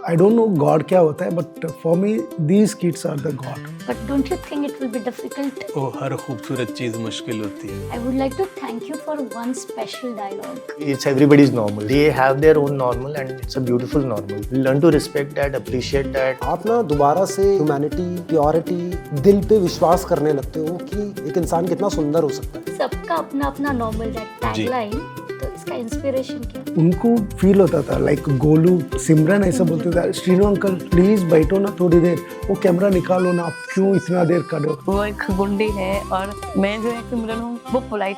I don't know God क्या होता है, but for me these kids are the God. But don't you think it will be difficult? ओ हर खूबसूरत चीज मुश्किल होती है. I would like to thank you for one special dialogue. It's everybody's normal. They have their own normal and it's a beautiful normal. Learn to respect that, appreciate that. आप ना दोबारा से humanity, purity, दिल पे विश्वास करने लगते हो कि एक इंसान कितना सुंदर हो सकता है. सबका अपना अपना नॉर्मल टैगलाइन, तो इसका इंस्पिरेशन क्या? उनको फील होता था लाइक गोलू सिमरन ऐसा बोलते थे, श्रीनु अंकल प्लीज बैठो ना थोड़ी देर, वो कैमरा निकालो ना, आप क्यों इतना देर खड़े हो? वो एक गुंडी है और मैं जो एक सिमरन हूँ वो पोलाइट.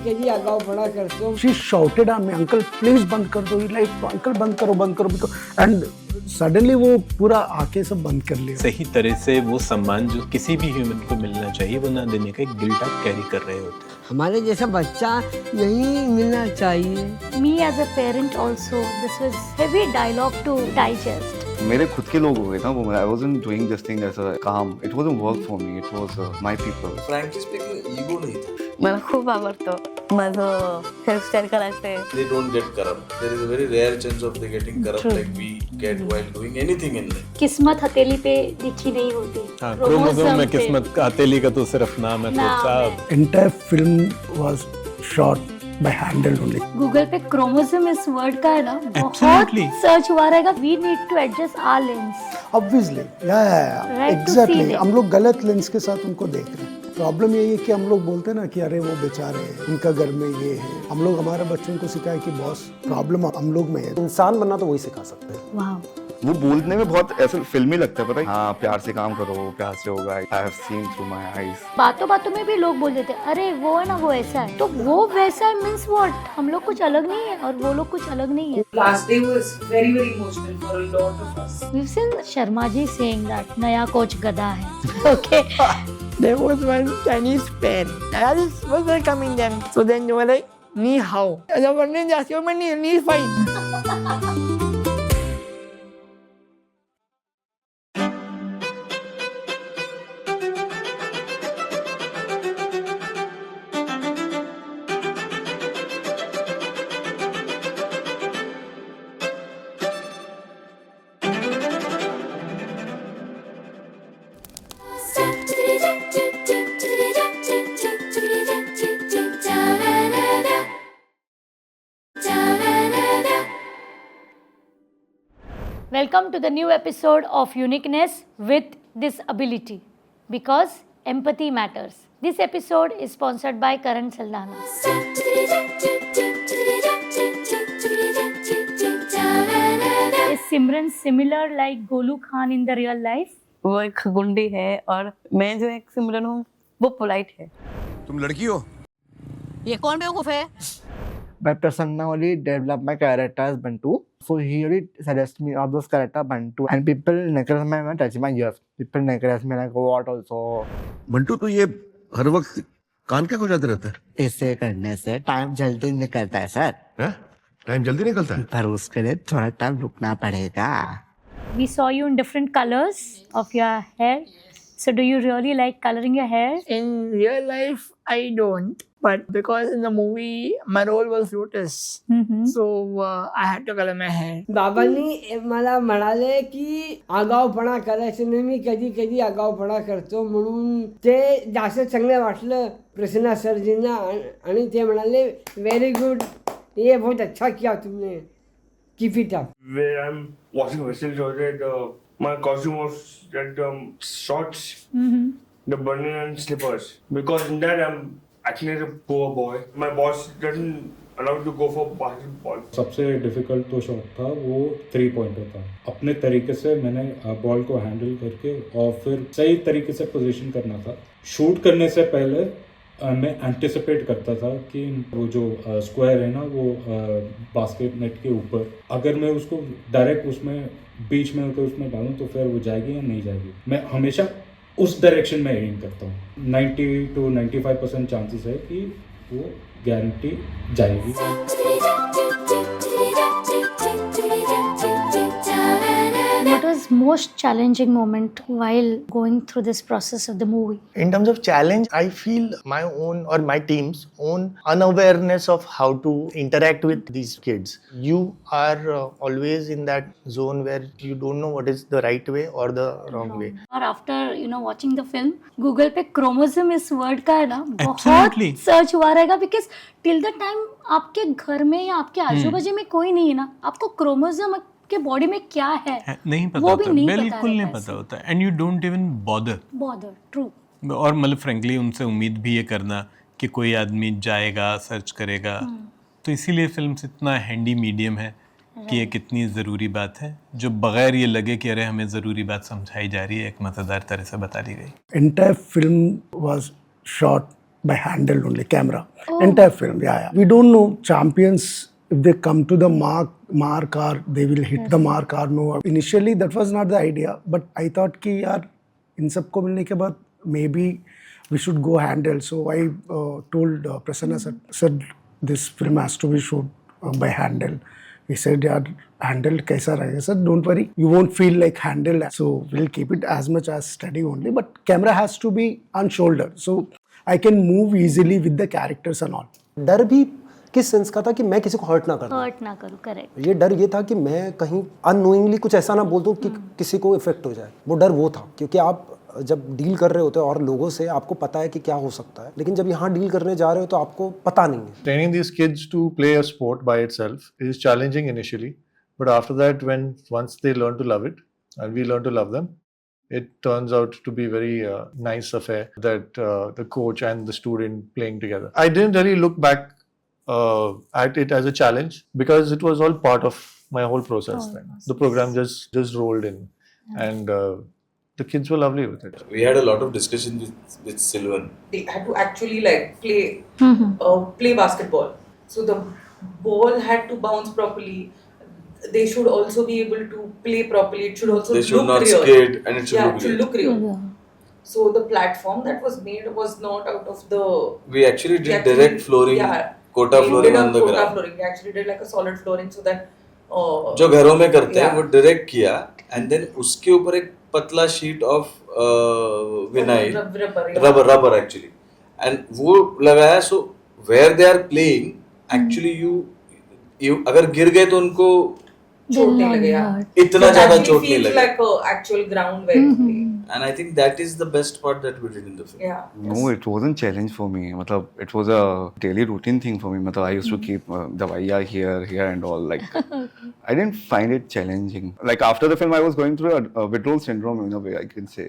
कधी आगाऊपणा करतो. She shouted at me, uncle please बंद कर दो, लाइक अंकल बंद करो, एंड सडनली वो पूरा आके सब बंद कर लिया. सही तरह से वो सम्मान जो किसी भी ह्यूमन को मिलना चाहिए वो ना देने का एक गिल्ट आप कैरी कर रहे होते हैं. हमारे जैसा बच्चा नहीं मिलना चाहिए. Me as a parent also, this was heavy dialogue to digest. मेरे खुद के लोग हो गए ना वो. I wasn't doing this thing as a काम. It wasn't work for me. It was my people. Frankly speaking, ego नाही था. मला खूप आवडतं माझं हेअरस्टाईल करायचे. They don't get corrupt. There is a very rare chance of they getting corrupt. True. Like we get while doing anything in life. किस्मत हथेली पे लिखी नहीं होती. हाँ, क्रोमोसोम में किस्मत का हथेली का तो सिर्फ नाम है. तो साहब Entire film was shot by handle only. Google पे क्रोमोसोम इस वर्ड का है ना बहुत Absolutely. सर्च हुआ रहेगा. We need to adjust our lens. Obviously, yeah, Right to exactly. see them. हम लोग गलत लेंस के साथ उनको देख रहे हैं. प्रॉब्लम यही है कि हम लोग बोलते हैं ना कि अरे वो बेचारे हैं, उनका घर में ये है. हम लोग हमारे बच्चों को सिखाए कि बॉस प्रॉब्लम हम लोग में है. इंसान बनना तो वही सिखा सकते हैं. वाओ. वो बोलने में बहुत ऐसा फिल्मी लगता है, पता है. हाँ, प्यार से काम करो, प्यार से होगा. I have seen through my eyes. बातों बातों में भी लोग बोल देते हैं अरे वो है ना वो ऐसा है, तो वो वैसा है मीन्स व्हाट. हम लोग कुछ अलग नहीं है और वो लोग कुछ अलग नहीं है. Last day was very emotional for a lot of us. We've seen Sharma ji saying that नया कोच गधा है. Okay. There was one Chinese pair. I was welcoming them. So then they were like, ni hao. And I was like, just your money, ni fine. Welcome to the new episode of Uniqueness with Disability, because empathy matters. This episode is sponsored by Karan Saldana. Is Simran similar like Golu Khan in the real life? वो एक गुंडी है और मैं जो एक सिमरन हूँ वो पोलाइट है. तुम लड़की हो? ये कौन बेवकूफ है? My personality developed my character as Bantu. So he really suggests me of those character Bantu. And people necklace me when touching my ears. People necklace me like what also. Bantu तो ये हर वक्त कान क्या हो जाते रहता है? ऐसे करने से टाइम जल्दी निकलता है सर. टाइम जल्दी निकलता है. पर उसके लिए थोड़ा टाइम रुकना पड़ेगा. We saw you in different colors of your hair. So do you really like coloring your hair? In real life, I don't. But because in the movie, my role was Lotus. So I had to color my hair. बाबांनी मला म्हणाले की आगाऊपणा करायचं नाही. मी कधी कधी आगाऊपणा करतो म्हणून ते जास्त चांगलं वाटलं प्रसन्ना सरजींना. आणि ते म्हणाले व्हेरी गुड, ये बहुत अच्छा किया तुमने, keep it up. Where I'm watching wrestling shows, my costume was that shorts, the bunny and slippers. Because in that I'm actually a poor boy. My boss doesn't allow to go for basketball. सबसे difficult तो shot था वो 3 pointer था. अपने तरीके से मैंने ball को हैंडल करके और फिर सही तरीके से पोजीशन करना था. शूट करने से पहले मैं एंटिसिपेट करता था कि वो जो स्क्वायर है ना वो बास्केट नेट के ऊपर, अगर मैं उसको डायरेक्ट उसमें बीच में होकर उसमें डालूं तो फिर वो जाएगी या नहीं जाएगी. मैं हमेशा उस डायरेक्शन में एम करता हूँ. 90 to 95% चांसेस है कि वो गारंटी जाएगी. What was most challenging moment while going through this process of the movie? In terms of challenge, I feel my own or my team's own unawareness of how to interact with these kids. You are always in that zone where you don't know what is the right way or the wrong way. और after watching the film, Google पे chromosome इस word का है ना बहुत Absolutely. Search हुआ रहेगा, because till the time आपके घर में या आपके आजू बाजू में कोई नहीं है ना, आपको क्रोमोसोम के बॉडी में क्या है नहीं पता वो भी होता, नहीं बिल्कुल नहीं पता होता, and you don't even bother. True. और मतलब फ्रेंकली उनसे उम्मीद भी ये करना कि कोई आदमी जाएगा सर्च करेगा, तो इसीलिए फिल्म इतना हैंडी मीडियम है कि ये कितनी ज़रूरी बात है जो बगैर ये लगे कि अरे हमें ज़रूरी बात समझाई जा रही है, एक मज़ेदार तरह से बता दी गई। Entire film was shot by handheld only camera. Entire film, yeah. We don't know champions if they come to the mark or they will hit the mark or no. Initially that was not the idea, but I thought कि यार इन सबको मिलने के बाद maybe we should go handheld. So I told Prasanna said this film has to be shot by handheld. He said, यार handheld कैसा रहेगा? Sir, don't worry, you won't feel like handheld. So we'll keep it as much as steady only, but camera has to be on shoulder, so I can move easily with the characters and all. डर भी किस sense का था कि मैं किसी को hurt ना करूं, करेक्ट। ये डर ये था कि मैं कहीं अननोइंगली कुछ ऐसा ना बोल दूं कि किसी को इफेक्ट हो जाए। वो डर वो था, क्योंकि आप जब डील कर रहे होते हो और लोगों से आपको पता है कि क्या हो सकता है, लेकिन जब यहाँ डील करने जा रहे हो तो आपको पता नहीं है। Training these kids to play a sport by itself is challenging initially, but after that, once they learn to love it and we learn to love them, it turns out to be very nice affair that the coach and the student playing together. I didn't really look back at it as a challenge because it was all part of my whole process. Then the program just rolled in, and the kids were lovely with it. We had a lot of discussion with Sylvan. They had to actually play basketball. So the ball had to bounce properly. They should also be able to play properly. It should also they should look not real. skate and it should look real. So the platform that was made was not out of the. We actually did direct flooring, quota flooring on the ground. Flooring. We actually did like a solid flooring so that. जो घरों में करते हैं वो direct किया, and then उसके ऊपर एक पतला sheet of vinyl rubber actually, and वो लगाया। So where they are playing actually you अगर गिर गए तो उनको चोट नहीं लगेगा, इतना ज्यादा चोट नहीं लगेगा। like actual ground where you play. And I think that is the best part that we did in the film. Yeah. No, it wasn't challenge for me. मतलब it was a daily routine thing for me. मतलब I used to keep दवाइयाँ here and all. Like I didn't find it challenging. Like after the film, I was going through a withdrawal syndrome in a way, I can say.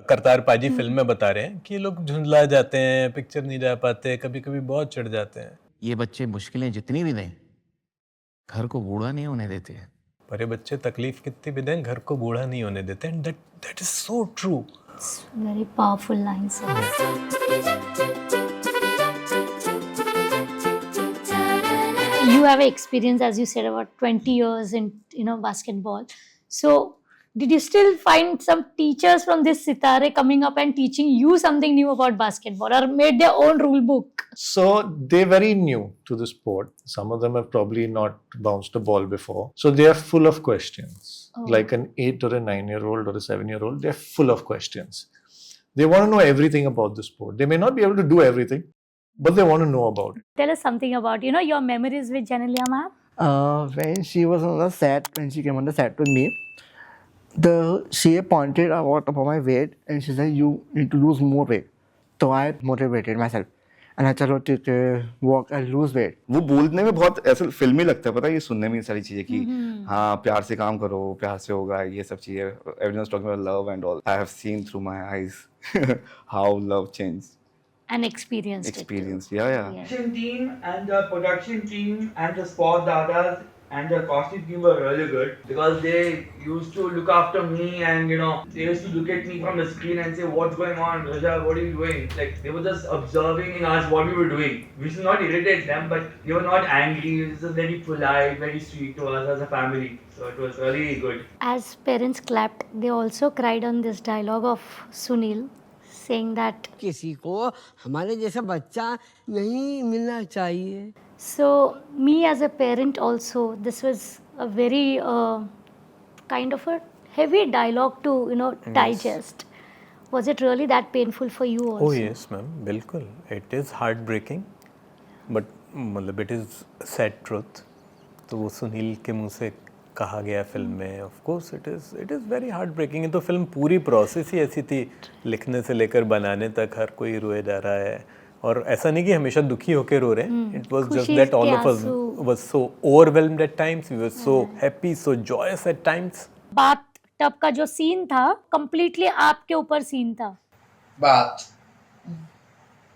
Kartar पाजी film में बता रहे हैं कि लोग झुंझला जाते हैं, पिक्चर नहीं जा पाते, कभी-कभी बहुत चिढ़ जाते हैं। ये बच्चे मुश्किलें जितनी भी दें घर को बूढ़ा नहीं होने देते हैं। पर ये बच्चे तकलीफ कितनी भी दें घर को बूढ़ा नहीं होने देते, and that is so true. It's very powerful lines. You have experience, as you said, about 20 years in basketball. So did you still find some teachers from this Sitare coming up and teaching you something new about basketball, or made their own rule book? So they're very new to the sport. Some of them have probably not bounced a ball before. So they are full of questions. Like an 8 or a 9-year-old or a 7-year-old, they're full of questions. They want to know everything about the sport. They may not be able to do everything, but they want to know about it. Tell us something about, your memories with Janelia ma'am. When she was on the set, when she came on the set with me, she pointed out about my weight and she said, you need to lose more weight. So I motivated myself. And I चलो ठीक है walk and lose weight. वो बोलने में बहुत ऐसा फिल्मी लगता है, पता है, ये सुनने में ये सारी चीजें कि हाँ प्यार से काम करो, प्यार से होगा, ये सब चीजें. Everyone's talking about love and all. I have seen through my eyes how love changed. And experienced. Yeah. Team and the production team and the sport dadas and the costume team were really good because they used to look after me, and they used to look at me from the screen and say, what's going on, Raja, what are you doing? Like they were just observing us what we were doing. We should not irritate them, but they were not angry. It was just very polite, very sweet to us as a family. So it was really good. As parents clapped, they also cried on this dialogue of Sunil, saying that किसी को हमारे जैसा बच्चा नहीं मिलना चाहिए. So me as a parent also, this was a very kind of a heavy dialogue to, you know, digest. Was it really that painful for you also? Oh yes, ma'am, बिल्कुल. It is heartbreaking, but मतलब it is sad truth. तो वो सुनील के मुंह से कहा गया film में, of course it is very heartbreaking. तो फिल्म पूरी प्रोसेस ही ऐसी थी, लिखने से लेकर बनाने तक हर कोई रोए जा रहा है, और ऐसा नहीं कि हमेशा दुखी होकर रो रहे हैं. It was just that all of us was so overwhelmed at times. We were so happy, so joyous at times. बात टब का जो सीन था completely आपके ऊपर सीन था. बात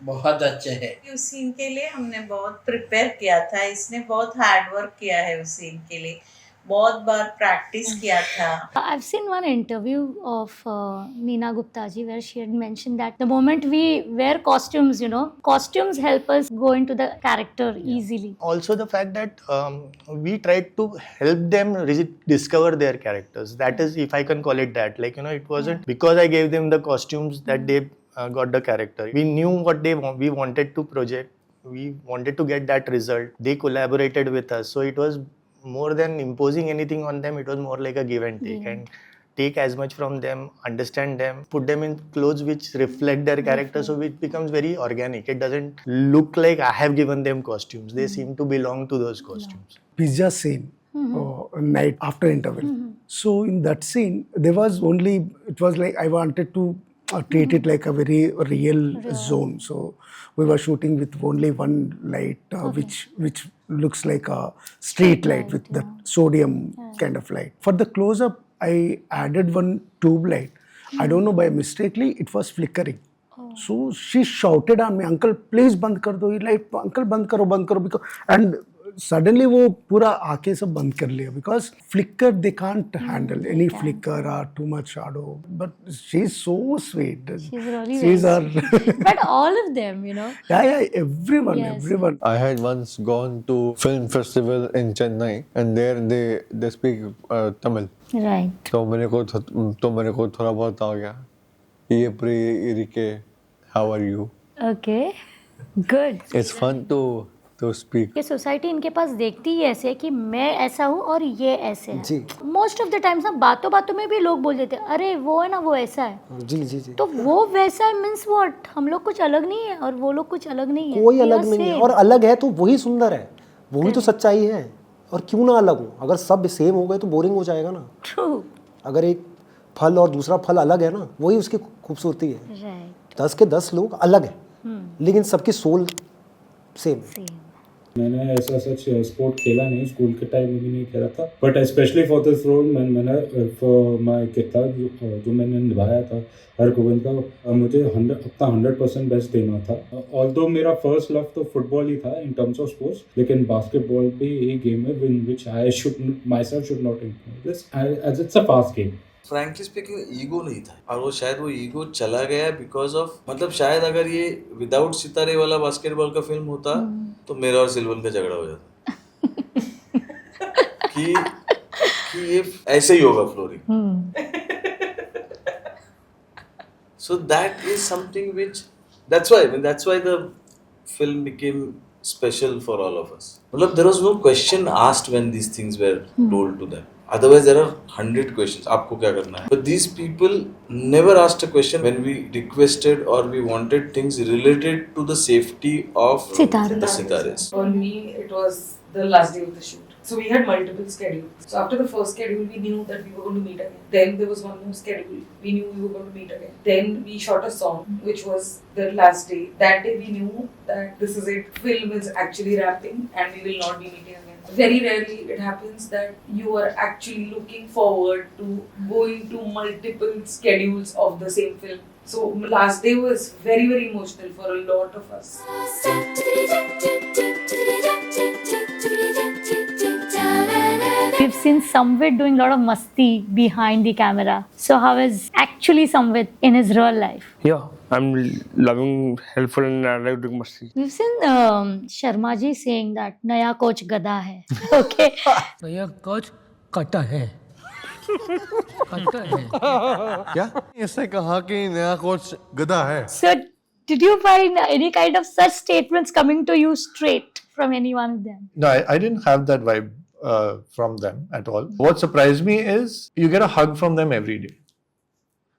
बहुत अच्छे है. उस सीन के लिए हमने बहुत प्रिपेयर किया था. इसने बहुत हार्ड वर्क किया है उस सीन के लिए, बहुत बार प्रैक्टिस किया था. I've seen one interview of Neena Gupta ji where she had mentioned that the moment we wear costumes, you know, costumes help us go into the character easily. Also the fact that we tried to help them discover their characters. That is, if I can call it that. Like, you know, it wasn't because I gave them the costumes that they got the character. We knew what we wanted to project. We wanted to get that result. They collaborated with us. So it was more than imposing anything on them. It was more like a give and take, and take as much from them, understand them, put them in clothes which reflect their character, so it becomes very organic. It doesn't look like I have given them costumes. They seem to belong to those costumes. Pizza scene, night after interval. So in that scene, there was only, it was like I wanted to treat it like a very real zone. So we were shooting with only one light, which looks like a street light with the sodium kind of light. For the close-up, I added one tube light. I don't know, by mistakenly, it was flickering. So she shouted on me, "Uncle, please band kar do ye light. Uncle, band karo, because," and suddenly वो पूरा आके सब बंद कर लिया, because flicker they can't handle any flicker or too much shadow. But she's so sweet. She's really she's our but all of them, you know. yeah, everyone. I had once gone to film festival in Chennai, and there they speak Tamil. Right. तो मेरे को थोड़ा बहुत आ गया. ये pre how are you? Okay, good. It's fun to speak. ये society इनके पास देखती ही ऐसे है कि मैं ऐसा हूँ और ये ऐसे है. जी. मोस्ट ऑफ द टाइम्स ना बातों में भी लोग बोल देते हैं, अरे वो है ना, वो ऐसा है. जी. तो वो वैसा है मीन्स व्हाट, हम लोग कुछ अलग नहीं है और वो लोग कुछ अलग नहीं है. कोई अलग नहीं है, और अलग है तो वही सुंदर है, वही तो सच्चाई है. और क्यों ना अलग हो, अगर सब सेम हो गए तो बोरिंग हो जाएगा ना. ट्रू. अगर एक फल और दूसरा फल अलग है ना, वही उसकी खूबसूरती है. राइट. 10 के 10 लोग अलग हैं, लेकिन सबकी सोल सेम है. मैंने ऐसा सच स्पोर्ट खेला नहीं, स्कूल के टाइम में भी नहीं खेला था, but specially for this role मैंने फॉर माय किरदार जो मैंने निभाया था हरगोविंद का, मुझे अपना 100% बेस्ट देना था. ऑल्दो मेरा फर्स्ट लव तो फुटबॉल ही था इन टर्म्स ऑफ स्पोर्ट्स, लेकिन बास्केटबॉल भी एक गेम है in which I should myself should not ignore this as it's a fast game. Frankly speaking ego नहीं था, और वो शायद वो ईगो चला गया बिकॉज ऑफ, मतलब शायद अगर ये विदाउट सितारे वाला बास्केटबॉल का फिल्म होता तो मेरा और सिल्वन का झगड़ा हो जाता कि ये ऐसे ही होगा flooring. So that is something which that's why the film became special for all of us. मतलब there was no question asked when these things were told to them. Otherwise, there are 100 questions. आपको क्या करना है? But these people never asked a question when we requested or we wanted things related to the safety of the Sitares. For me, it was the last day of the shoot. So we had multiple schedules. So after the first schedule, we knew that we were going to meet again. Then there was one more schedule. We knew we were going to meet again. Then we shot a song, which was the last day. That day we knew that this is it. Film is actually wrapping and we will not be meeting again. Very rarely it happens that you are actually looking forward to going to multiple schedules of the same film. So last day was very, very emotional for a lot of us. We've seen Samvid doing a lot of masti behind the camera. So how is actually Samvid in his real life? Yeah, I'm loving, helpful, and I like doing masti. We've seen Sharma ji saying that नया coach गधा है. Okay. नया coach कटा है. क्या ऐसे कहा कि नया कोच गधा है? So did you find any kind of such statements coming to you straight from any one of them? No, I didn't have that vibe from them at all. What surprised me is you get a hug from them every day.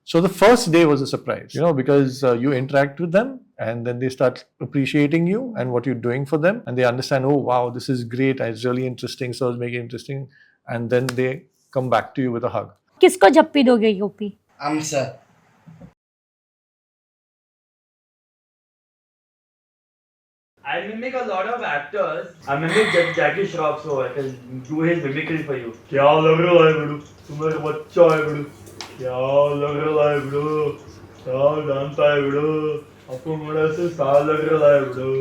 So the first day was a surprise, because you interact with them and then they start appreciating you and what you're doing for them, and they understand, oh wow, this is great, it's really interesting, so it's making it interesting, and then they come back to you with a hug. किसको जप्पी दोगे UP? Amsa. I mimic a lot of actors. I mimic Jackie Shroff, so I can do his mimicry for you. क्या लग रहा है बड़ू? तुम्हारा बच्चा है बड़ू. क्या लग रहा है बड़ू? साल जानता है बड़ू. आपको बड़ा से साल लग रहा है बड़ू.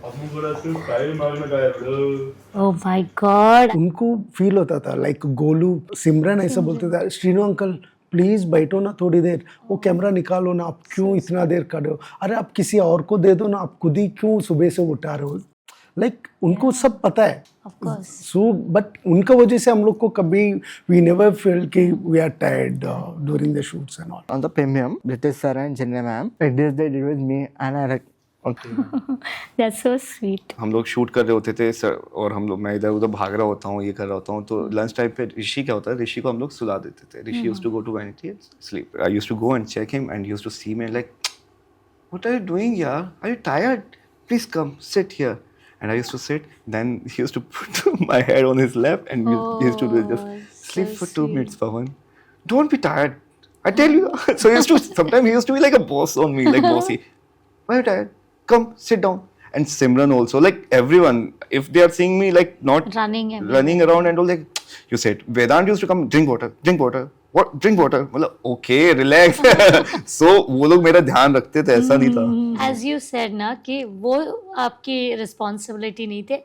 आपको बड़ा से स्टाइल मारने का है बड़ू. Oh my God. उनको फील होता था लाइक गोलू सिमरन ऐसा बोलते थे, श्रीनु अंकल प्लीज बैठो ना थोड़ी देर, वो कैमरा निकालो ना, आप क्यों इतना देर कर रहे हो, अरे आप किसी और को दे दो ना, आप खुद ही क्यों सुबह से उठा रहे हो, लाइक उनको सब पता है. सो बट उनका वजह से हम लोग को कभी वी नेवर फील कि we are tired during the shoots and all. On the premium, British sir and Janya ma'am, it is they did with me and I like okay. That's so sweet. हम लोग shoot कर रहे होते थे sir, और हम लोग, मैं इधर उधर भाग रहा होता हूँ, ये कर रहा होता हूँ, तो लंच टाइम पे ऋषि क्या होता है, ऋषि को हम लोग सुला देते थे. Rishi used to go to vanity and sleep. I used to go and check him and he used to see me like, what are you doing यार, are you tired, please come sit here. And I used to sit, then he used to put my head on his lap and he used to just sleep for 2 minutes, Pawan. Don't be tired, I tell you. So he used to, sometimes he used to be like a boss on me, like bossy. Why are you tired? Come, sit down. And Simran also, like everyone, if they are seeing me like not running around and all, like, you said, Vedant used to come, drink water. What? Drink water. मतलब okay, relax. So वो लोग मेरा ध्यान रखते थे, ऐसा नहीं था. As you said ना कि वो आपकी रिस्पॉन्सिबिलिटी नहीं थे,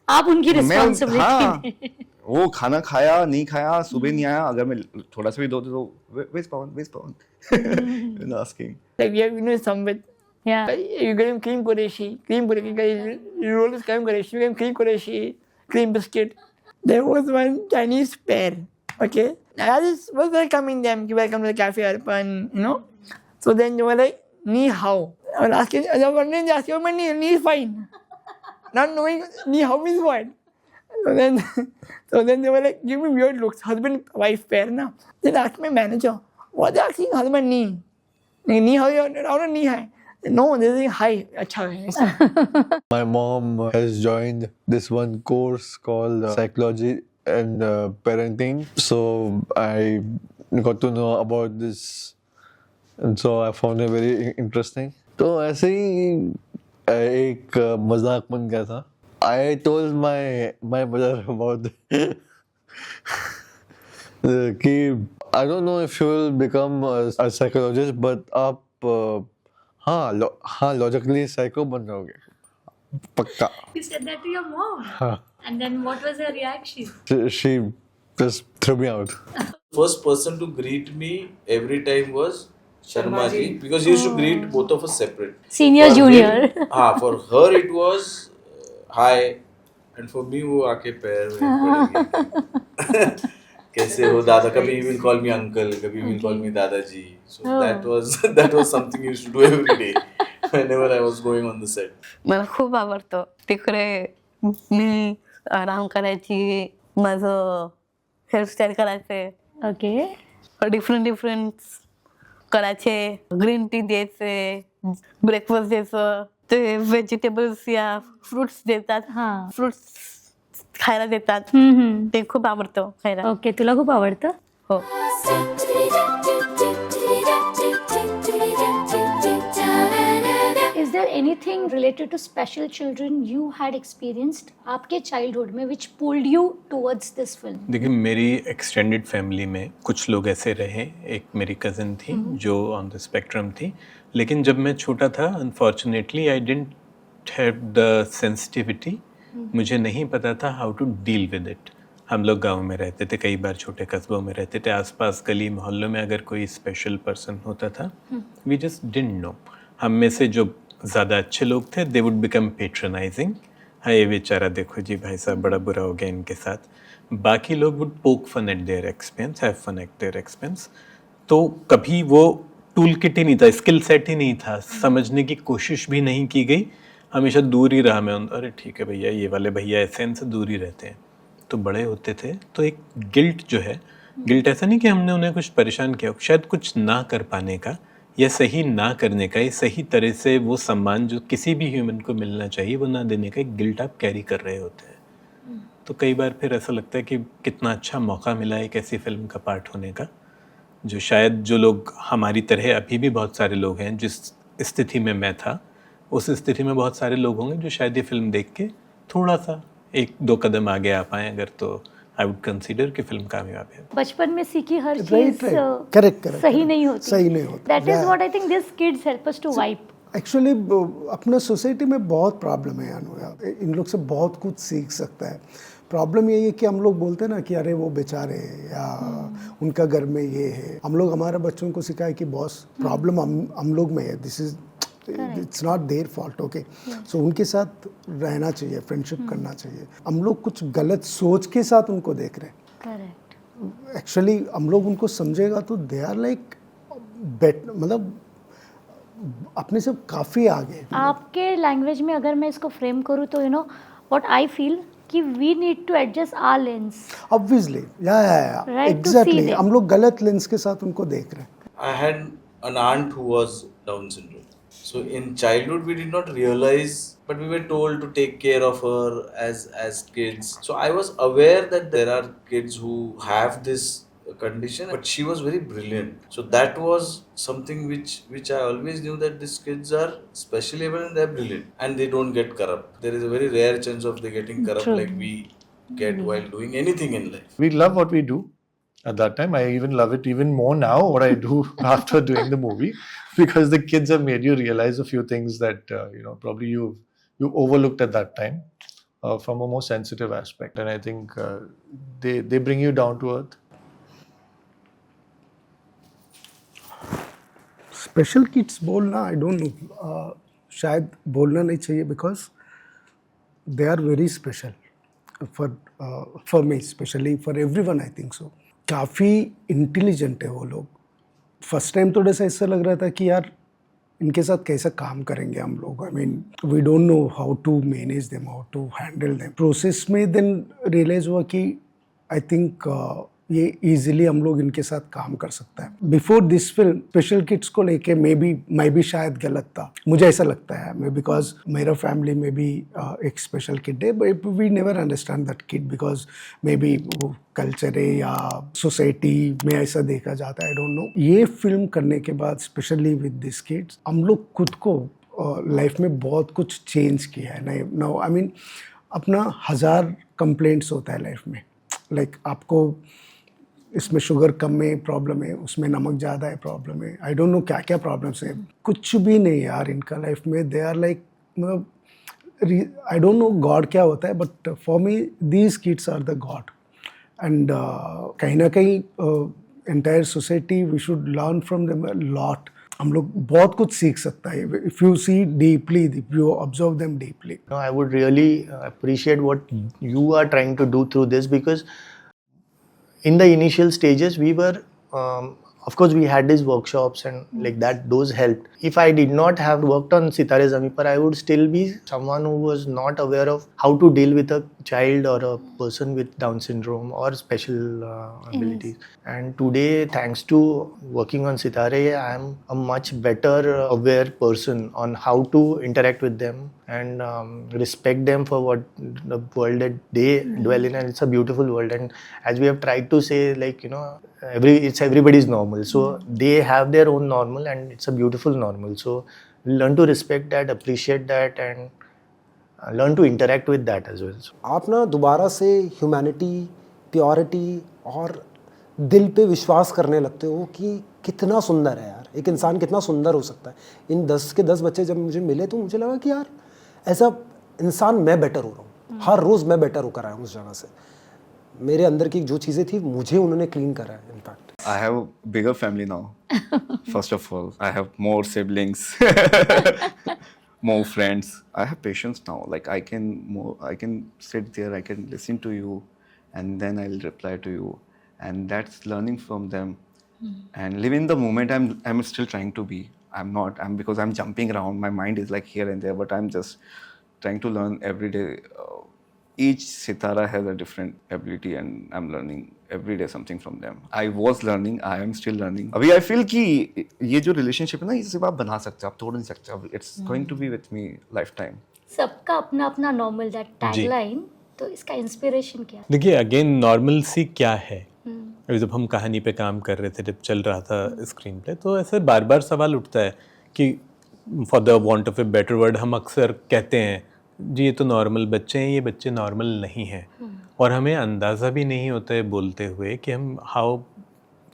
आप उनकी रिस्पॉन्सिबिलिटी थे. वो खाना खाया नहीं खाया, सुबह नहीं आया, अगर मैं थोड़ा सा भी दो तो where's Pawan? And asking. Like you know somewhere. Yeah. You get him cream Qureshi, you roll his cream Qureshi, you get him cream Qureshi, cream biscuit. There was one Chinese pair, okay? I just was welcoming them, welcome to the cafe Arpan, So then they were like, ni hao. I was asking, I was wondering, my ni is fine. Not knowing ni hao means what. So then they were like, give me weird looks, husband-wife pair, na. Then I asked my manager, what are they asking husband ni? Ni hao, or ni hai? No, they're saying hi, acha hai. My mom has joined this one course called Psychology and Parenting. So I got to know about this, and so I found it very interesting. तो ऐसे ही एक मजाक बन गया था. I told my mother about कि I don't know if you will become a psychologist, but आप हाँ logically psycho बन जाओगे पक्का. You said that to your mom. हाँ. And then what was her reaction? She just threw me out. First person to greet me every time was Sharma ji, because he used to greet both of us separate. Senior, junior. For her it was hi, and for me वो आके पैर में पड़ेगी. कैसे हो दादा? कभी he will call me uncle, कभी he will call me दादाजी. So that was something he used to do every day whenever I was going on the set. मला खूप आवडतं तिकडे. मी आराम करायची, माझं हेअरस्टाईल करायचे, ओके, डिफरंट करायचे, ग्रीन टी द्यायचे, ब्रेकफास्ट द्यायचं, ते व्हेजिटेबल्स या फ्रुट्स देतात, फ्रुट्स खायला देतात, ते खूप आवडतं खायला. ओके, तुला खूप आवडतं? हो. Is there anything related to special children you had experienced आपके childhood में which pulled you towards this film? देखिए, मेरी एक्सटेंडेड फैमिली में कुछ लोग ऐसे रहे. एक मेरी कज़न थी जो ऑन द स्पेक्ट्रम थी, लेकिन जब मैं छोटा था unfortunately I didn't have the sensitivity. मुझे नहीं पता था how to deal with it. हम लोग गांव में रहते थे, कई बार छोटे कस्बों में रहते थे, आसपास गली मोहल्लों में अगर कोई स्पेशल पर्सन होता था, वी जस्ट डिडंट नो. हम में से जो ज़्यादा अच्छे लोग थे, दे वुड बिकम पेट्रोनाइजिंग. हाँ, ये बेचारा देखो जी, भाई साहब बड़ा बुरा हो गया इनके साथ. बाकी लोग would poke fun at their expense, have fun at their expense. तो कभी वो टूल किट ही नहीं था, स्किल सेट ही नहीं था, समझने की कोशिश भी नहीं की गई. हमेशा दूर ही रहा मैं. अरे ठीक है भैया, ये वाले भैया ऐसे इनसे दूर ही रहते हैं. तो बड़े होते थे तो एक गिल्ट जो है, गिल्ट ऐसा नहीं कि हमने उन्हें कुछ परेशान किया, शायद कुछ ना कर पाने का या सही ना करने का, या सही तरह से वो सम्मान जो किसी भी ह्यूमन को मिलना चाहिए वो ना देने का एक गिल्ट आप कैरी कर रहे होते हैं। तो कई बार फिर ऐसा लगता है कि कितना अच्छा मौका मिला एक ऐसी फिल्म का पार्ट होने का, जो शायद जो लोग हमारी तरह, अभी भी बहुत सारे लोग हैं जिस स्थिति में मैं था, उस स्थिति में बहुत सारे लोग होंगे जो शायद ये फिल्म देख के थोड़ा सा 1-2 कदम आगे आ पाए अगर, तो आई वुड कंसीडर कि फिल्म कामयाब है। बचपन में सीखी हर Right, चीज right. Correct. सही नहीं होती। सही नहीं होती। That is Yeah. What I think this kids help us to wipe. Actually अपना सोसाइटी में बहुत प्रॉब्लम है अनु, इन लोग से बहुत कुछ सीख सकता है। प्रॉब्लम यही है कि हम लोग बोलते हैं ना कि अरे वो बेचारे या उनका घर में ये है। हम लोग हमारे बच्चों को सिखाए कि बॉस प्रॉब्लम हम लोग में है, this is it's not their fault, okay. So उनके साथ रहना चाहिए, फ्रेंडशिप करना चाहिए। हम लोग कुछ गलत सोच के साथ उनको देख रहे हैं। करेक्ट। एक्चुअली हम लोग उनको समझेगा तो दे आर लाइक बेट, मतलब अपने से काफ़ी आगे। आपके लैंग्वेज में अगर मैं इसको फ्रेम करूँ तो you know what I feel कि we need to adjust our lens. Obviously, yeah Right, to see exactly, them. हम लोग गलत लेंस के साथ उनको देख रहे हैं। I had an aunt who was Down syndrome. So in childhood we did not realize, but we were told to take care of her as kids. So I was aware that there are kids who have this condition, but she was very brilliant. So that was something which I always knew, that these kids are specially able and they're brilliant and they don't get corrupt. There is a very rare chance of they getting corrupt True. like we get while doing anything in life. We love what we do. At that time, I even love it even more now, what I do after doing the movie, because the kids have made you realize a few things that probably you overlooked at that time from a more sensitive aspect, and I think they bring you down to earth. Special kids बोलना, I don't know, शायद बोलना नहीं चाहिए, because they are very special for me, specially for everyone, I think so. काफ़ी intelligent है वो लोग। First time थोड़ा सा ऐसा लग रहा था कि यार इनके साथ कैसे काम करेंगे हम लोग। I mean we don't know how to manage them, how to handle them. Process में देन रियलाइज हुआ कि आई थिंक ये इजीली हम लोग इनके साथ काम कर सकता है। Before this film special kids को लेके मैं भी शायद गलत था, मुझे ऐसा लगता है। मैं बिकॉज मेरा फैमिली में भी एक स्पेशल किड है, but we never understand that kid because maybe वो कल्चर है या सोसाइटी में ऐसा देखा जाता है, आई डोंट नो। ये फिल्म करने के बाद स्पेशली विद दिस किड्स हम लोग खुद को लाइफ में बहुत कुछ चेंज किया है। नाउ आई मीन अपना 1000 कंप्लेंट्स होता है लाइफ में, लाइक आपको इसमें शुगर कम है प्रॉब्लम है, उसमें नमक ज़्यादा है प्रॉब्लम है, आई डोंट नो क्या क्या प्रॉब्लम्स है। कुछ भी नहीं यार इनका लाइफ में। दे आर लाइक, मतलब आई डोंट नो गॉड क्या होता है, but for me these kids are the god. And कहीं ना कहीं entire society we should learn from them lot. हम लोग बहुत कुछ सीख सकता है if you see deeply, if you observe them deeply. I would really appreciate what you are trying to do through this, because in the initial stages we were of course we had these workshops and like that, those helped. If I did not have worked on Sitare Zameen Par, I would still be someone who was not aware of how to deal with a child or a person with Down syndrome or special abilities. And today, thanks to working on Sitare, I am a much better aware person on how to interact with them and respect them for what the world that they dwell in, and it's a beautiful world. And as we have tried to say, like, it's everybody's normal, so they have their own normal and it's a beautiful normal. So learn to respect that, appreciate that, and learn to interact with that as well. आप ना दोबारा से humanity, purity और दिल पे विश्वास करने लगते हो कि कितना सुंदर है यार, एक इंसान कितना सुंदर हो सकता है। इन 10 के 10 बच्चे जब मुझे मिले तो मुझे लगा कि यार ऐसा इंसान मैं बेटर हो रहा हूँ, हर रोज़ मैं बेटर होकर आया हूँ उस जगह से। मेरे अंदर की जो चीज़ें थी मुझे उन्होंने क्लीन करा है। In fact I have a bigger family now. First of all, I have more siblings, more friends. I have patience now. Like I can sit there, I can listen to you, and then I'll reply to you, and that's learning from them. And live in the moment. I'm still trying to be. I'm because I'm jumping around. My mind is like here and there, but I'm just trying to learn every day each sitara has a different ability and I'm learning every day something from them. I was learning, I am still learning. अभी I feel कि ये जो relationship है ना, इसे आप बना सकते हो, आप तोड़ नहीं सकते, अब it's going to be with me lifetime. सबका अपना अपना नॉर्मल, दैट टैगलाइन, तो इसका इंस्पिरेशन क्या? देखिए अगेन नॉर्मल सी क्या है, अभी जब हम कहानी पे काम कर रहे थे, जब चल रहा था स्क्रीन पे, तो ऐसे बार बार सवाल उठता है कि for the want of a better word हम अक्सर कहते हैं जी ये तो नॉर्मल बच्चे हैं, ये बच्चे नॉर्मल नहीं हैं, और हमें अंदाज़ा भी नहीं होता है बोलते हुए कि हम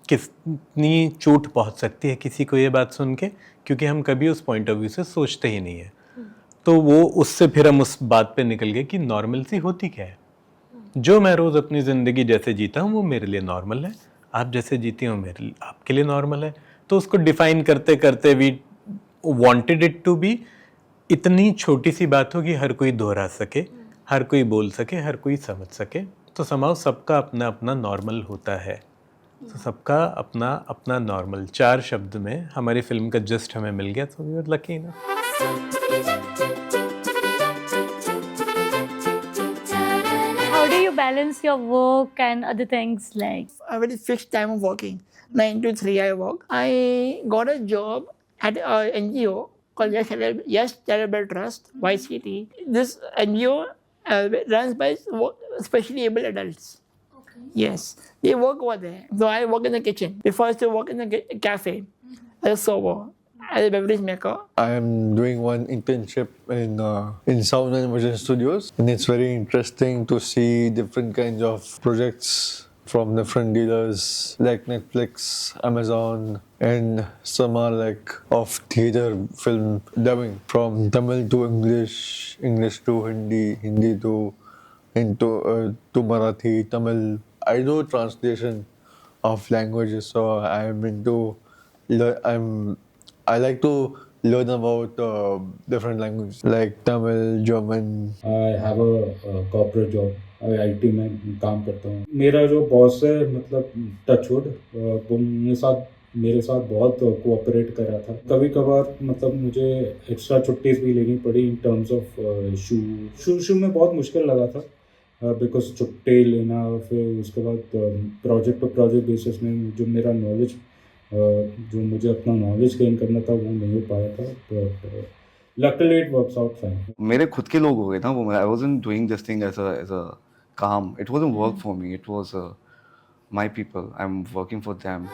कितनी चोट पहुंच सकती है किसी को ये बात सुन के, क्योंकि हम कभी उस पॉइंट ऑफ व्यू से सोचते ही नहीं है। तो वो उससे फिर हम उस बात पे निकल गए कि नॉर्मल सी होती क्या है। जो मैं रोज़ अपनी ज़िंदगी जैसे जीता हूँ वो मेरे लिए नॉर्मल है, आप जैसे जीती हो मेरे आपके लिए नॉर्मल है। तो उसको डिफ़ाइन करते करते we wanted it to be इतनी छोटी सी बात हो कि हर कोई दोहरा सके, हर कोई बोल सके, हर कोई समझ सके। तो समाव सबका अपना अपना नॉर्मल होता है, तो सबका अपना अपना नॉर्मल। 4 शब्द में हमारी फिल्म का जस्ट हमें मिल गया, तो वी आर लकी ना। How do you balance your work and other things like? A very fixed time of working. 9 to 3 I work. I got a job at an NGO called Yes Cerebral Trust, YCT. This NGO runs by specially able adults. Okay. Yes, they work over there. So I work in the kitchen. Before I used to work in the cafe as a server, as a beverage maker. I am doing one internship in Sound and Vision Studios, and it's very interesting to see different kinds of projects from different dealers like Netflix, Amazon, and some are like of theater film dubbing from Tamil to English, English to Hindi, Hindi to Marathi, Tamil. I do translation of languages, so I'm into. I like to learn about different languages like Tamil, German. I have a corporate job. IT में काम करता हूँ। मेरा जो boss है मतलब touchwood, वो मेरे साथ बहुत कोऑपरेट कर रहा था। कभी कभार मतलब मुझे एक्स्ट्रा छुट्टीज भी लेनी पड़ी इन टर्म्स ऑफ शुरू में बहुत मुश्किल लगा था, बिकॉज छुट्टी लेना, फिर उसके बाद प्रोजेक्ट टू प्रोजेक्ट बेसिस में जो मेरा नॉलेज, जो मुझे अपना नॉलेज गेन करना था वो नहीं हो पाया था, but luckily it works out fine. मेरे खुद के लोग हो गए ना वो, I wasn't doing this thing as a calm. It wasn't work for me. It was my people. I'm working for them.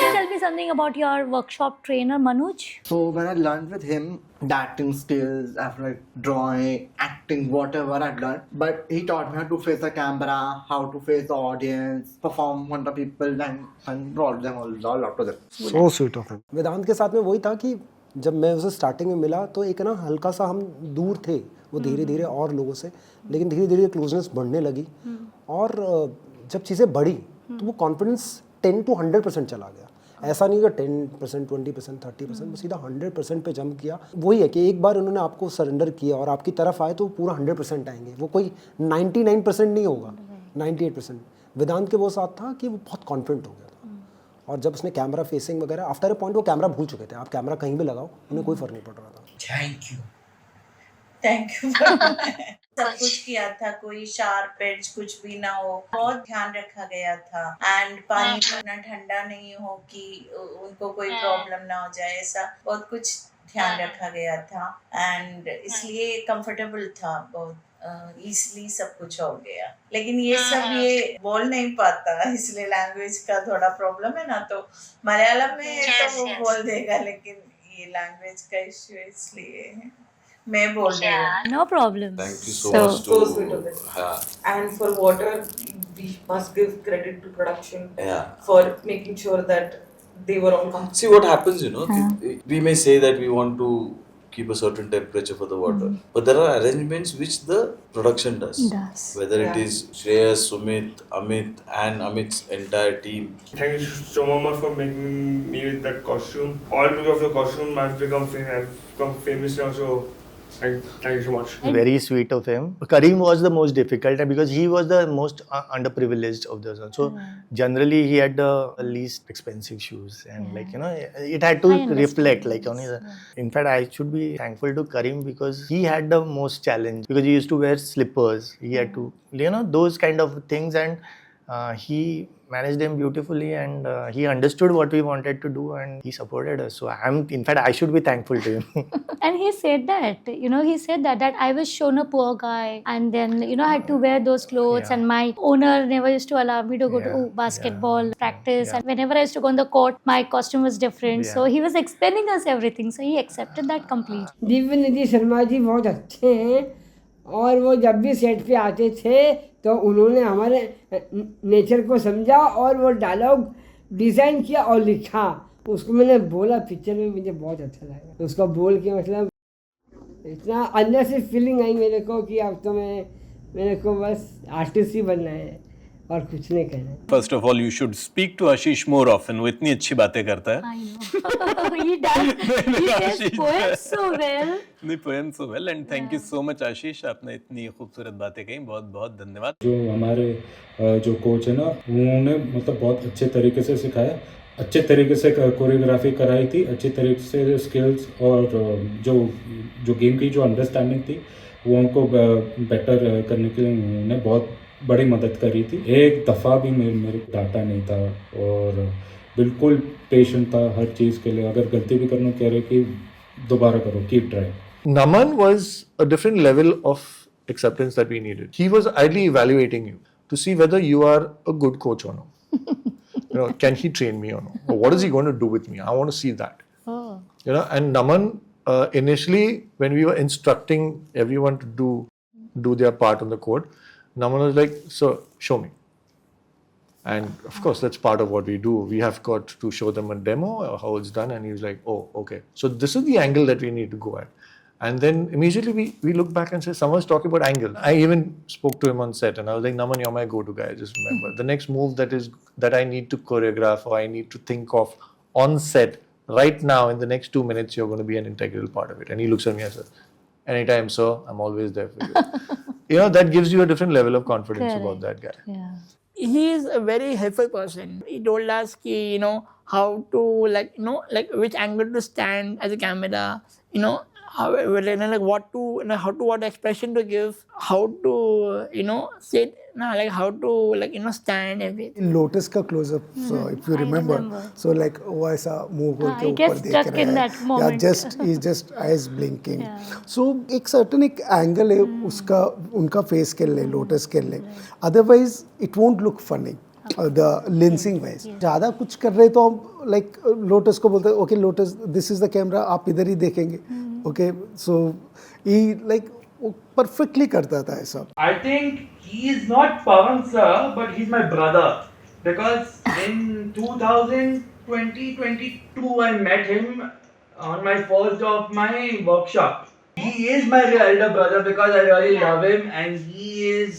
Tell me something about your workshop trainer Manoj. So when I learned with him the acting skills, after like drawing, acting, whatever I'd learned, but he taught me how to face the camera, how to face the audience, perform in front of people, and roll them all up to them. So sweet of him. वेदांत के साथ में वही था कि जब मैं उसे starting में मिला तो एक ना हल्का सा हम दूर थे, वो धीरे धीरे और लोगों से, लेकिन धीरे धीरे क्लोजनेस बढ़ने लगी, और जब चीज़ें बढ़ी तो वो कॉन्फिडेंस 10 to 100% चला गया। ऐसा नहीं कि 10%, 20%, 30%, वो सीधा 100% पे जंप किया। वही है कि एक बार उन्होंने आपको सरेंडर किया और आपकी तरफ आए तो पूरा 100% आएंगे, वो कोई 99% नहीं होगा, 98%। वेदांत के वो साथ था कि वो बहुत कॉन्फिडेंट हो गया था, और जब उसने कैमरा फेसिंग वगैरह, आफ्टर अ पॉइंट वो कैमरा भूल चुके थे। आप कैमरा कहीं भी लगाओ उन्हें कोई फर्क नहीं पड़ रहा था। थैंक यू सब कुछ किया था, कोई शार्प एज कुछ भी ना हो, बहुत ध्यान रखा गया था। एंड पानी इतना ठंडा नहीं हो कि उनको कोई प्रॉब्लम ना हो जाए, ऐसा बहुत कुछ ध्यान रखा गया था। एंड इसलिए कंफर्टेबल था बहुत, इसलिए सब कुछ हो गया। लेकिन ये सब ये बोल नहीं पाता, इसलिए लैंग्वेज का थोड़ा प्रॉब्लम है ना, तो मलयालम में तो वो बोल देगा, लेकिन ये लैंग्वेज का इश्यू है, इसलिए मैं बोल रही हूँ। No problem. Thank you so much So sweet of it. And for water, we must give credit to production for making sure that they were all comfortable. See what happens, we may say that we want to keep a certain temperature for the water, but there are arrangements which the production does. Whether it is Shreyas, Sumit, Amit, and Amit's entire team. Thank you so much for making me with that costume. All because of the costume, I've become famous now. So Thank you so much. Very sweet of him. Karim was the most difficult because he was the most underprivileged of the sons. So generally he had the least expensive shoes and like it had to reflect like on his. In fact, I should be thankful to Karim because he had the most challenge because he used to wear slippers. He had to those kind of things and he managed them beautifully and he understood what we wanted to do and he supported us. So in fact, I should be thankful to him. And he said that, he said that I was shown a poor guy and then, I had to wear those clothes and my owner never used to allow me to go to basketball practice. And whenever I used to go on the court, my costume was different. So he was explaining us everything. So he accepted that completely. Divya निधि शर्मा जी बहुत अच्छे हैं और वो जब भी set पे आते थे तो उन्होंने हमारे नेचर को समझा और वो डायलॉग डिज़ाइन किया और लिखा. उसको मैंने बोला पिक्चर में, मुझे बहुत अच्छा लगा उसको बोल के. मतलब इतना अंदर से फीलिंग आई मेरे को कि अब तो मेरे को बस आर्टिस्ट ही बनना है और कुछ नहीं कहना है. First of all you should speak to Ashish more often. वो इतनी अच्छी बातें करता है. He does. He says poems so well. नहीं, poems so well and thank you so much आशीष. आपने इतनी खूबसूरत बातें कही. बहुत बहुत धन्यवाद. जो हमारे जो कोच है ना, उन्होंने मतलब बहुत अच्छे तरीके से सिखाया, अच्छे तरीके से कोरियोग्राफी कराई थी, अच्छे तरीके से स्किल्स और जो गेम की जो अंडरस्टैंडिंग थी वो उनको बेटर करने के लिए उन्होंने बहुत बड़ी मदद करी थी. एक दफ़ा भी मेरे डाटा नहीं था और बिल्कुल पेशेंट था हर चीज़ के लिए. अगर गलती भी करना कह रहे कि दोबारा करो, keep try. Naman was a different level of acceptance that we needed. He was idly evaluating you to see whether you are a good coach or not. Can he train me or not? Or what is he going to do with me? I want to see that. And Naman, initially when we were instructing everyone to do their part on the court, Naman was like, "So show me." And of course, that's part of what we do. We have got to show them a demo how it's done, and he was like, "Oh, okay. So this is the angle that we need to go at." And then immediately we look back and say, "Someone's talking about angle." I even spoke to him on set, and I was like, "Naman, you're my go-to guy. Just remember the next move that I need to choreograph or I need to think of on set right now. In the next 2 minutes, you're going to be an integral part of it." And he looks at me and says, "Anytime, sir. I'm always there for you." That gives you a different level of confidence about that guy. Yeah. He is a very helpful person. He told us, how to which angle to stand as a camera, what expression to give, how to sit, how to stand everything. In Lotus का close-up, so if you remember, so like वो ऐसा मुंह खोल के he gets ऊपर देख stuck in रहा that है, moment. he's just eyes blinking. So एक certain एक angle है उसका, उनका face के लिए, Lotus के लिए. Otherwise it won't look funny. The lensing wise, ज़्यादा कुछ कर रहे तो हम like Lotus को बोलते हैं, okay Lotus, this is the camera, आप इधर ही देखेंगे. Okay, so he like perfectly करता था ऐसा. I think he is not Pawan sir, but he's my brother because in 2022 I met him on my first day of my workshop. He is my elder brother because I really love him and he is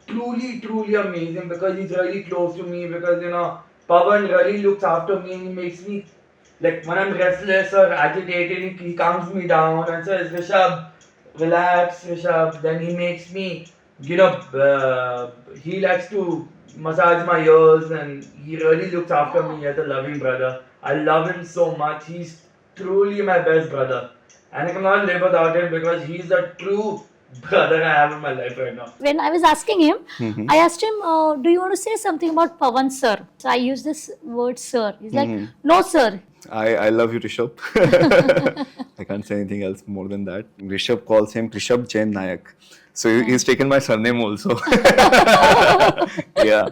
truly amazing because he's really close to me because Pawan really looks after me and he makes me like when I'm restless or agitated, he calms me down and says, "Rishabh, relax, Rishabh." Then he makes me, he likes to massage my ears and he really looks after me as a loving brother. I love him so much. He's truly my best brother. And I cannot live without him because he's the true brother I have in my life right now. When I was asking him, I asked him, do you want to say something about Pawan sir? So I used this word sir. He's like, no sir. I love you, Rishabh. I can't say anything else more than that. Rishabh calls him Rishabh Jain Nayak. So he's taken my surname also. Yeah.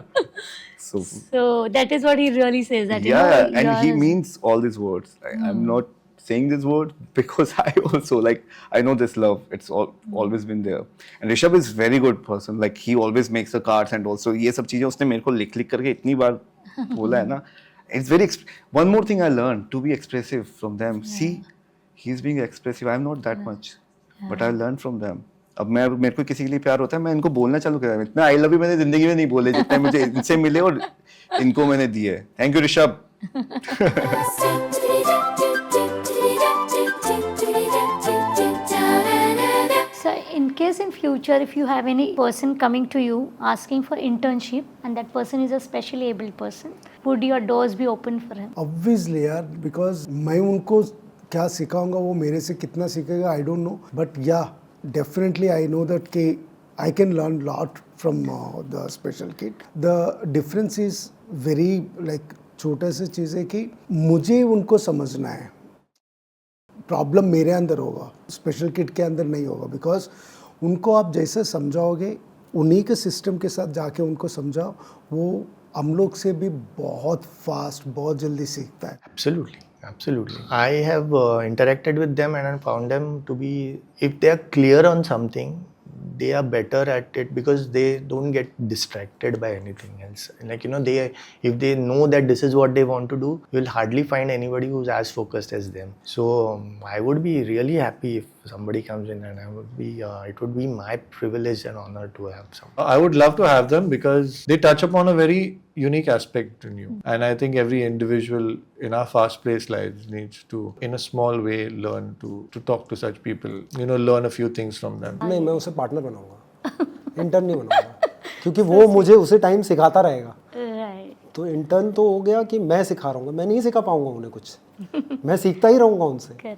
So that is what he really says. That and he means all these words. I'm not saying these words because I also I know this love. It's always been there. And Rishabh is very good person. Like he always makes the cards and also ये सब चीजें उसने मेरे को लिख करके इतनी बार बोला है ना. It's very one more thing I learned to be expressive from them. See, he's being expressive. I'm not that much, but I learned from them. अब मेरे को किसी के लिए प्यार होता है मैं इनको बोलना चालू कर. इतना I love you मैंने जिंदगी में नहीं बोले जितने मुझे इनसे मिले और इनको मैंने दिए. Thank you, Rishabh. case in future, if you have any person coming to you asking for internship and that person is a specially abled person, would your doors be open for him? Obviously यार, because मैं उनको क्या सिखाऊंगा वो मेरे से कितना सीखेगा I don't know, but yeah, definitely I know that कि I can learn lot from the special kid. The difference is very like छोटे से चीज़ है कि मुझे उनको समझना है. प्रॉब्लम मेरे अंदर होगा, स्पेशल किड के अंदर नहीं होगा, बिकॉज उनको आप जैसे समझाओगे उन्हीं के सिस्टम के साथ जाके उनको समझाओ, वो हम लोग से भी बहुत फास्ट बहुत जल्दी सीखता है. Absolutely. I have interacted with them and I found them to be, if they are clear on something, they are better at it because they don't get distracted by anything else. Like, you know, if they know that this is what they want to do, you'll hardly find anybody who's as focused as them. So I would be really happy if somebody comes in, and it would be my privilege and honor to have some. I would love to have them because they touch upon a very unique aspect in you. And I think every individual in our fast-paced lives needs to, in a small way, learn to talk to such people, you know, learn a few things from them. नहीं, मैं उसे partner बनाऊंगा, intern नहीं बनाऊंगा, क्योंकि वो मुझे उसे टाइम सिखाता रहेगा. तो इंटर्न तो हो गया कि मैं सिखा रहा हूँ, मैं नहीं सिखा पाऊंगा उन्हें कुछ, मैं सीखता ही रहूँगा उनसे.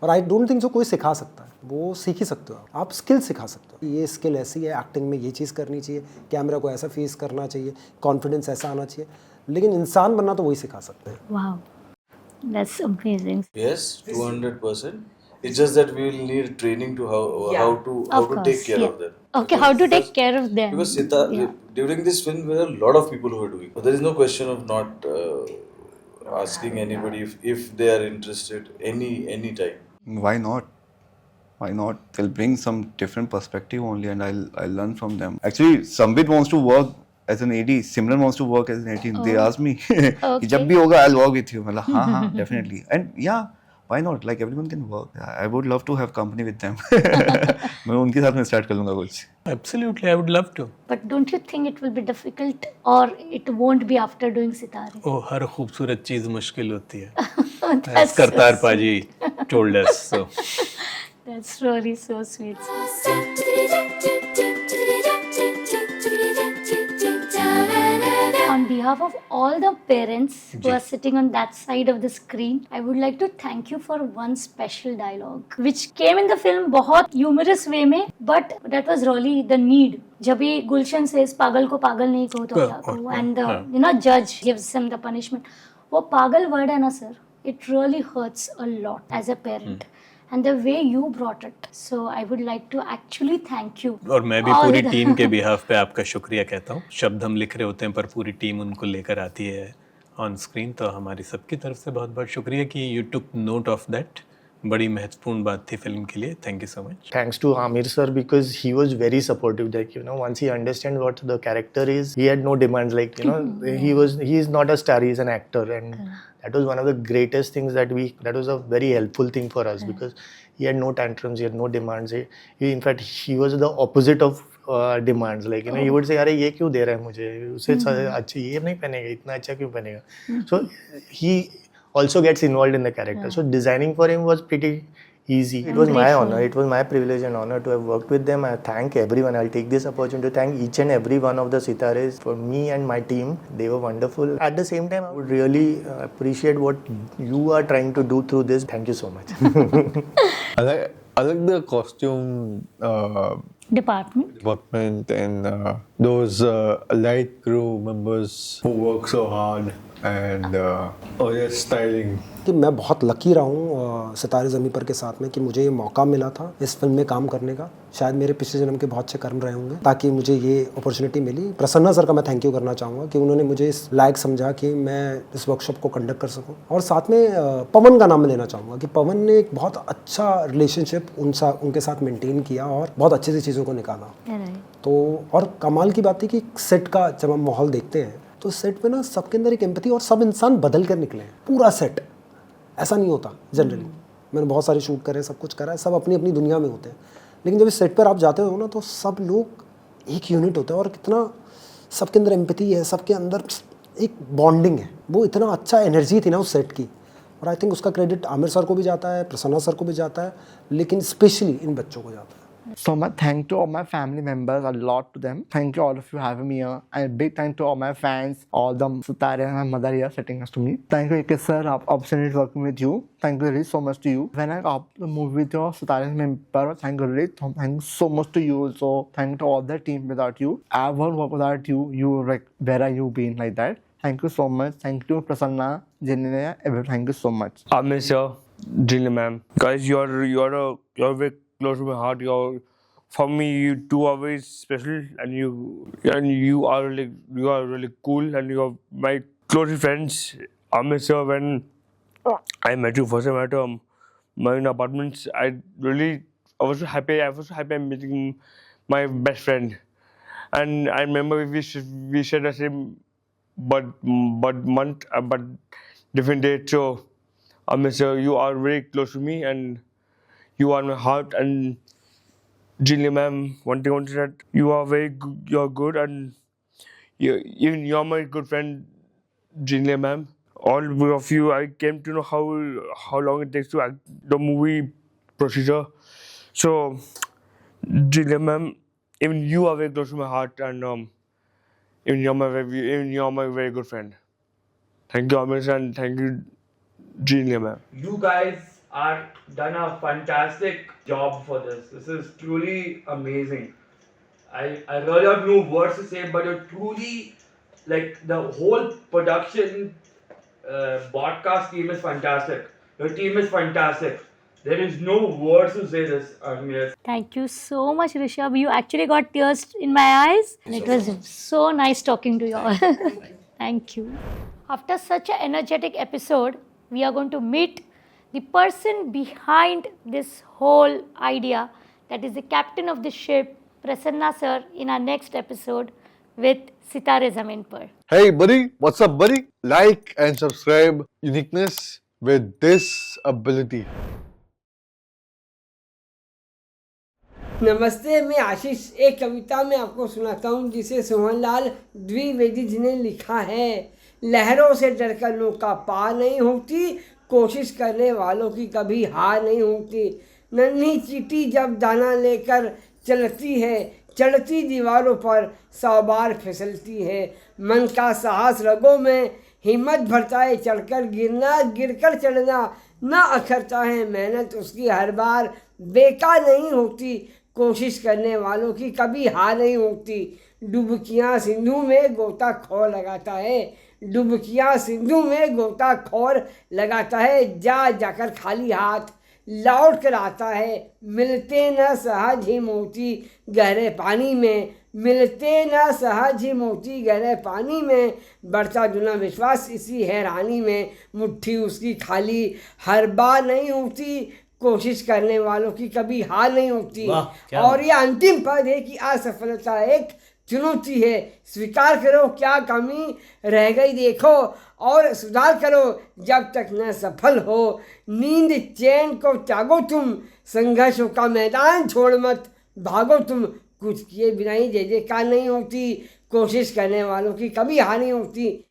और आई डोंट थिंक सो कोई सिखा सकता है, वो सीख ही सकते हो आप स्किल सिखा सकते हो. ये स्किल ऐसी है, एक्टिंग में ये चीज़ करनी चाहिए, कैमरा को ऐसा फेस करना चाहिए, कॉन्फिडेंस ऐसा आना चाहिए, लेकिन इंसान बनना तो वही सिखा सकते हैं. Wow, that's amazing. Yes, 200%. It's just that we will need training to how to take care of them. Okay, how to take care of them. Because during this film, there are a lot of people who are doing. But there is no question of not asking anybody if they are interested any time. Why not? Why not? They'll bring some different perspective only, and I'll learn from them. Actually, Sambit wants to work as an AD. Simran wants to work as an AD. They asked me, कि जब भी होगा I'll work with you. मतलब हाँ, definitely. And yeah, why not? Like everyone can work. I would love to have company with them. मैं उनके साथ में start कर लूँगा कुछ. Absolutely, I would love to. But don't you think it will be difficult, or it won't be after doing Sitare? Oh, हर खूबसूरत चीज मुश्किल होती है. As Kartar Paji told us. So. That's really so sweet. On behalf of all the parents who are sitting on that side of the screen, I would like to thank you for one special dialogue which came in the film बहुत humorous way में, but that was really the need. जब ये Gulshan says पागल को पागल नहीं कहो तो क्या कहो, and the judge gives him the punishment. वो पागल word है ना sir, it really hurts a lot as a parent. And the way you brought it, so I would like to actually thank you. और मैं भी पूरी team के behalf पे आपका शुक्रिया कहता हूँ. शब्द हम लिख रहे होते हैं पर पूरी टीम उनको लेकर आती है ऑन स्क्रीन, तो हमारी सबकी तरफ से बहुत बहुत शुक्रिया कि you took note of that. बड़ी महत्वपूर्ण बात थी फिल्म के लिए. Thank you so much. Thanks to Amir sir because he was very supportive. Like, you know, once he understands what the character is, he had no demands. Like, you know, he is not a star, he is an actor, and that was one of the greatest things that was a very helpful thing for us because he had no tantrums, he had no demands. He in fact he was the opposite of demands. Like, you know, he would say, अरे ये क्यों दे रहा है मुझे, उससे अच्छा ये नहीं पहनेगा, इतना अच्छा क्यों पहनेगा. So he also gets involved in the character. So designing for him was pretty easy. It was my honor, it was my privilege and honor to have worked with them. I thank everyone. I'll take this opportunity to thank each and every one of the Sitares for me and my team. They were wonderful. At the same time, I would really appreciate what you are trying to do through this. Thank you so much. I like the costume department and those light crew members who work so hard and styling. कि मैं बहुत lucky रहा हूँ सितारे ज़मीं पर के साथ में कि मुझे ये मौका मिला था इस फिल्म में काम करने का. शायद मेरे पिछले जन्म के बहुत अच्छे कर्म रहे होंगे ताकि मुझे ये अपॉर्चुनिटी मिली. प्रसन्ना सर का मैं थैंक यू करना चाहूँगा कि उन्होंने मुझे इस लायक समझा कि मैं इस वर्कशॉप को कंडक्ट कर सकूँ. और साथ में पवन का नाम लेना चाहूँगा कि पवन ने एक बहुत अच्छा रिलेशनशिप उनके साथ मेंटेन किया और बहुत अच्छे से चीज़ों को निकाला. तो और कमाल की बात थी कि सेट का जब हम माहौल देखते हैं तो सेट पे ना सबके अंदर एक एम्पैथी और सब इंसान बदल कर निकले हैं. पूरा सेट ऐसा नहीं होता जनरली. मैंने बहुत सारे शूट करे, सब कुछ करा है, सब अपनी अपनी दुनिया में होते हैं, लेकिन जब इस सेट पर आप जाते हो ना तो सब लोग एक यूनिट होते हैं और कितना सबके अंदर एम्पैथी है, सबके अंदर एक बॉन्डिंग है. वो इतना अच्छा एनर्जी थी ना उस सेट की. और आई थिंक उसका क्रेडिट आमिर सर को भी जाता है, प्रसन्ना सर को भी जाता है, लेकिन स्पेशली इन बच्चों को जाता है. So much thank to all my family members, a lot to them. Thank you all of you having me here, and big thank to all my fans, all the Sitare and my mother here sitting next to me. Thank you, AK sir, opportunity working with you. Thank you really so much to you. When I got the movie with your Sitare member, thank you really, thank you so much to you also. Thank you to all the team. Without you, I won't work without you. You like, where are you been like that? Thank you so much. Thank you, Prasanna, Janina, everyone. Thank you so much. I miss you, Jilly ma'am. Guys, you're very close to my heart. For me, you two are very special, and you are really cool, and you are my close friends. I miss you when I met you first time at my apartments. I was so happy. I was so happy I'm meeting my best friend, and I remember we shared the same but different date. So I miss you. You are very close to me, and you are my heart. And Jilly ma'am, one thing I want to say that you are you're good, and you're my good friend, Jilly ma'am. All of you, I came to know how long it takes to act the movie procedure. So, Jilly ma'am, even you are very close to my heart, and even you're my very good friend. Thank you, Amish, and thank you, Jilly ma'am. You guys are done a fantastic job for this. This is truly amazing. I really have no words to say, but you're truly, like, the whole production broadcast team is fantastic. Your team is fantastic. There is no words to say this, Agnes. Thank you so much, Rishabh. You actually got tears in my eyes. And it was so nice talking to you all. Thank you. After such an energetic episode, we are going to meet the person behind this whole idea, that is the captain of the ship, Prasanna sir, in our next episode with Sitare Zameen Par. Hey buddy, what's up buddy? Like and subscribe Uniqueness with Disability. नमस्ते, मैं आशीष एक कविता में आपको सुनाता हूँ जिसे सोहनलाल द्विवेदी जी ने लिखा है। लहरों से डरकर नौका पार नहीं होती, कोशिश करने वालों की कभी हार नहीं होती। नन्ही चींटी जब दाना लेकर चलती है, चढ़ती दीवारों पर 100 बार फिसलती है। मन का साहस रगों में हिम्मत भरता है, चढ़कर गिरना गिरकर चढ़ना ना अखरता है। मेहनत उसकी हर बार बेकार नहीं होती, कोशिश करने वालों की कभी हार नहीं होती। डुबकियाँ सिंधु में गोताखोर लगाता है, डुबकियाँ सिंधु में गोताखोर लगाता है। जाकर खाली हाथ लौट कर आता है, मिलते न सहज ही मोती गहरे पानी में, मिलते न सहज ही मोती गहरे पानी में। बढ़ता जुना विश्वास इसी हैरानी में, मुट्ठी उसकी खाली हर बार नहीं होती, कोशिश करने वालों की कभी हार नहीं होती। और ये अंतिम पद है कि असफलता एक चुनौती है, स्वीकार करो क्या कमी रह गई देखो और सुधार करो जब तक न सफल हो। नींद चैन को त्यागो तुम, संघर्षों का मैदान छोड़ मत भागो तुम। कुछ किए बिना ही जय जयकार नहीं होती, कोशिश करने वालों की कभी हार नहीं होती।